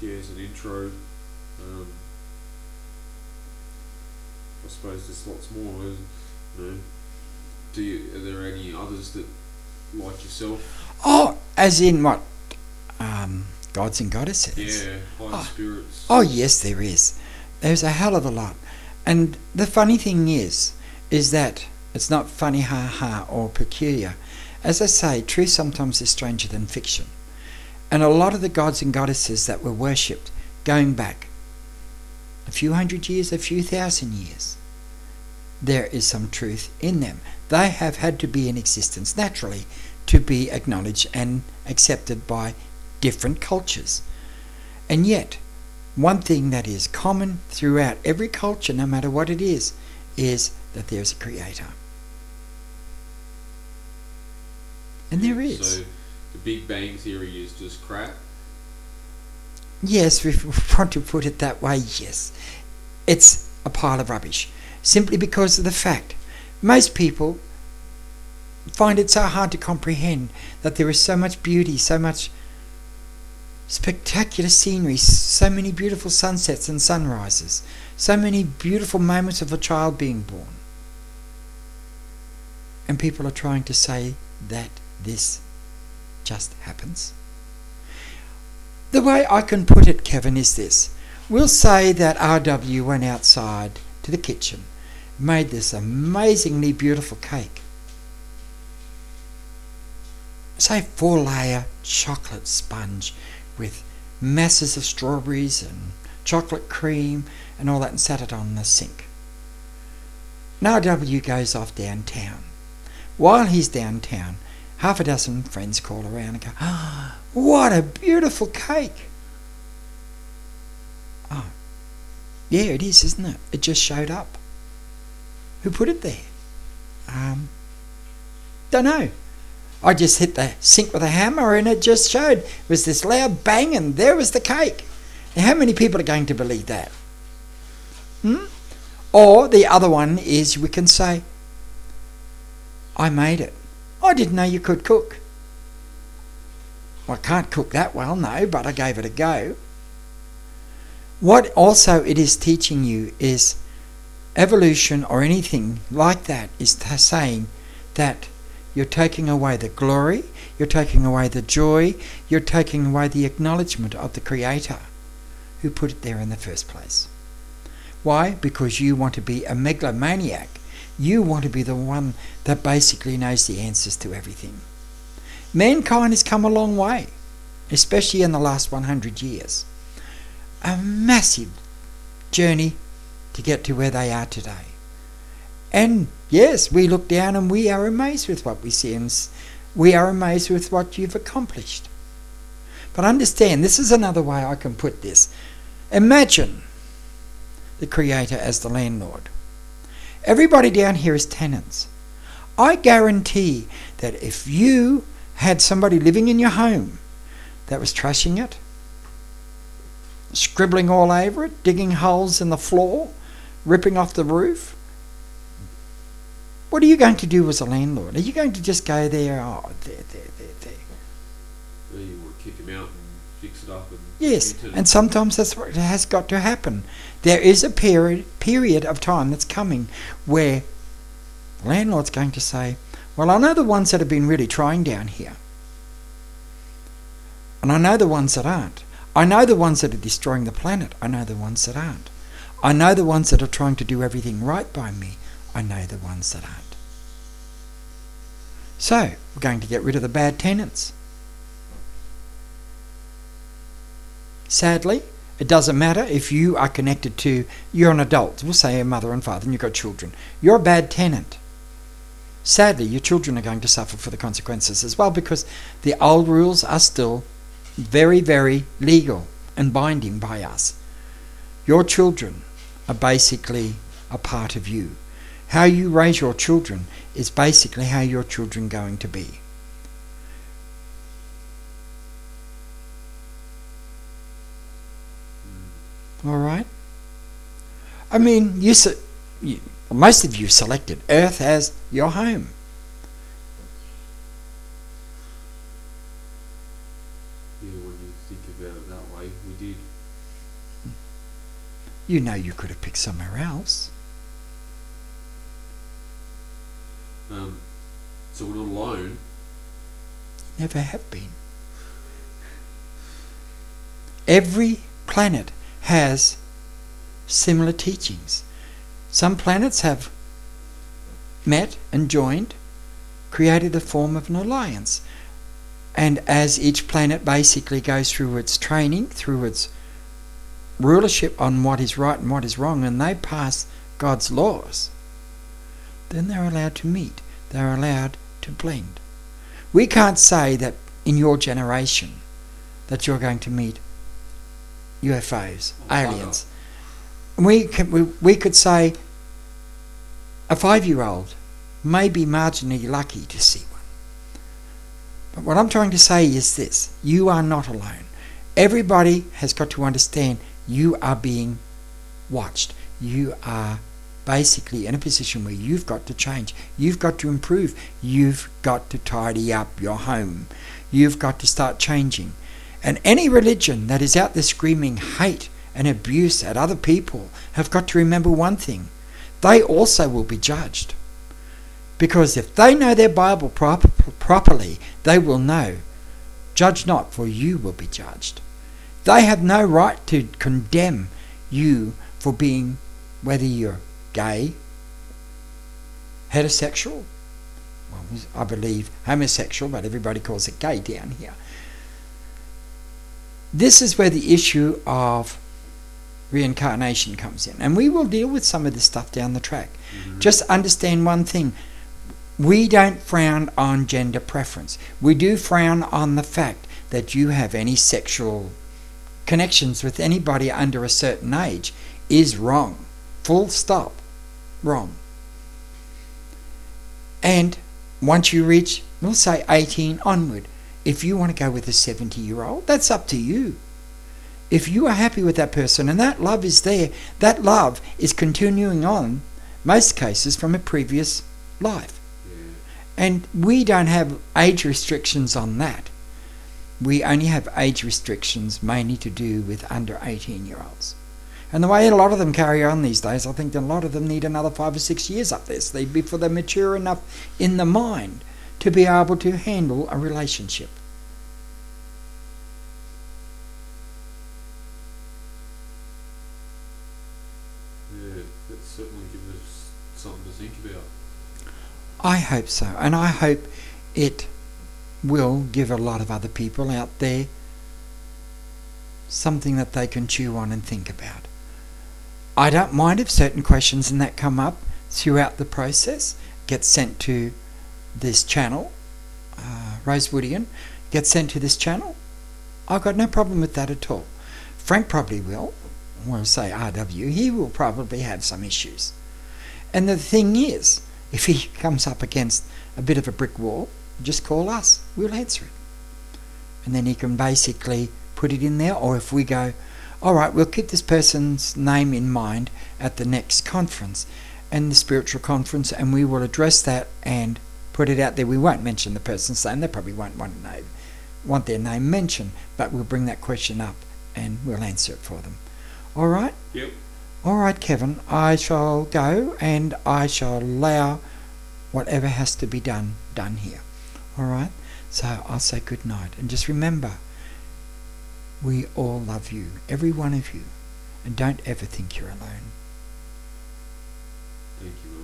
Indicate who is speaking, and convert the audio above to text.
Speaker 1: as an intro. I suppose there's lots more. You know, are there any others that like yourself?
Speaker 2: Oh, as in what? Gods and goddesses.
Speaker 1: Yeah, higher spirits.
Speaker 2: Oh yes, there is. There's a hell of a lot. And the funny thing is that it's not funny, ha ha, or peculiar. As I say, truth sometimes is stranger than fiction. And a lot of the gods and goddesses that were worshipped, going back a few hundred years, a few thousand years, there is some truth in them. They have had to be in existence naturally to be acknowledged and accepted by different cultures. And yet, one thing that is common throughout every culture, no matter what it is that there's a creator. And there is.
Speaker 1: So the Big Bang Theory is just crap?
Speaker 2: Yes, if we want to put it that way, yes. It's a pile of rubbish. Simply because of the fact most people find it so hard to comprehend that there is so much beauty, so much spectacular scenery, so many beautiful sunsets and sunrises, so many beautiful moments of a child being born. And people are trying to say that this just happens. The way I can put it, Kevin, is this. We'll say that RW went outside to the kitchen, made this amazingly beautiful cake. Say 4-layer chocolate sponge with masses of strawberries and chocolate cream and all that, and sat it on the sink. Now RW goes off downtown. While he's downtown, half a dozen friends call around and go, "Oh, what a beautiful cake." Oh, yeah, it is, isn't it? It just showed up. Who put it there? Don't know. I just hit the sink with a hammer and it just showed. It was this loud bang and there was the cake. Now, how many people are going to believe that? Or the other one is we can say, I made it. I didn't know you could cook. Well, I can't cook that well, no, but I gave it a go. What also it is teaching you is evolution, or anything like that, is saying that you're taking away the glory, you're taking away the joy, you're taking away the acknowledgement of the Creator who put it there in the first place. Why? Because you want to be a megalomaniac. You want to be the one that basically knows the answers to everything. Mankind has come a long way, especially in the last 100 years. A massive journey to get to where they are today. And yes, we look down and we are amazed with what we see, and we are amazed with what you've accomplished. But understand, this is another way I can put this. Imagine the Creator as the landlord. Everybody down here is tenants. I guarantee that if you had somebody living in your home that was trashing it, scribbling all over it, digging holes in the floor, ripping off the roof, what are you going to do as a landlord? Are you going to just go there, oh, there?
Speaker 1: Well, you want to kick him out and fix it up. And
Speaker 2: yes, and sometimes that's what has got to happen. There is a period of time that's coming where the landlord's going to say, well, I know the ones that have been really trying down here. And I know the ones that aren't. I know the ones that are destroying the planet. I know the ones that aren't. I know the ones that are trying to do everything right by me. I know the ones that aren't. So, we're going to get rid of the bad tenants. Sadly, it doesn't matter if you are connected to, you're an adult, we'll say a mother and father, and you've got children. You're a bad tenant. Sadly, your children are going to suffer for the consequences as well, because the old rules are still very, very legal and binding by us. Your children are basically a part of you. How you raise your children is basically how your children are going to be. All right? I mean, most of you selected Earth as your home.
Speaker 1: Yeah, when you think about it that way, we did.
Speaker 2: You know you could have picked somewhere else.
Speaker 1: So we're not alone.
Speaker 2: Never have been. Every planet has similar teachings. Some planets have met and joined, created a form of an alliance. And as each planet basically goes through its training, through its rulership on what is right and what is wrong, and they pass God's laws, then they're allowed to meet. They're allowed to blend. We can't say that in your generation that you're going to meet UFOs, aliens. We could say a 5-year-old may be marginally lucky to see one. But what I'm trying to say is this: you are not alone. Everybody has got to understand you are being watched. You are basically in a position where you've got to change. You've got to improve. You've got to tidy up your home. You've got to start changing. And any religion that is out there screaming hate and abuse at other people have got to remember one thing: they also will be judged. Because if they know their Bible properly, they will know, judge not, for you will be judged. They have no right to condemn you for being, whether you're gay, heterosexual, well, I believe homosexual, but everybody calls it gay down here. This is where the issue of reincarnation comes in. And we will deal with some of this stuff down the track. Mm-hmm. Just understand one thing. We don't frown on gender preference. We do frown on the fact that you have any sexual connections with anybody under a certain age is wrong. Full stop. Wrong. And once you reach, we'll say 18 onward, if you want to go with a 70-year-old, that's up to you. If you are happy with that person and that love is there, that love is continuing on, most cases, from a previous life. And we don't have age restrictions on that. We only have age restrictions mainly to do with under 18-year-olds. And the way a lot of them carry on these days, I think that a lot of them need another 5 or 6 years up their sleeve before they're mature enough in the mind to be able to handle a relationship.
Speaker 1: Yeah, that certainly gives us something to think about.
Speaker 2: I hope so, and I hope it will give a lot of other people out there something that they can chew on and think about. I don't mind if certain questions and that come up throughout the process, get sent to this channel, Rosewoodian, get sent to this channel. I've got no problem with that at all. Frank probably will. We'll say RW, he will probably have some issues. And the thing is, if he comes up against a bit of a brick wall, just call us. We'll answer it. And then he can basically put it in there. Or if we go, all right, we'll keep this person's name in mind at the next conference, and the spiritual conference, and we will address that and put it out there. We won't mention the person's name. They probably won't want their name mentioned, but we'll bring that question up and we'll answer it for them. All right?
Speaker 1: Yep.
Speaker 2: All right, Kevin, I shall go and I shall allow whatever has to be done here. All right? So I'll say good night. And just remember, we all love you, every one of you. And don't ever think you're alone.
Speaker 1: Thank you.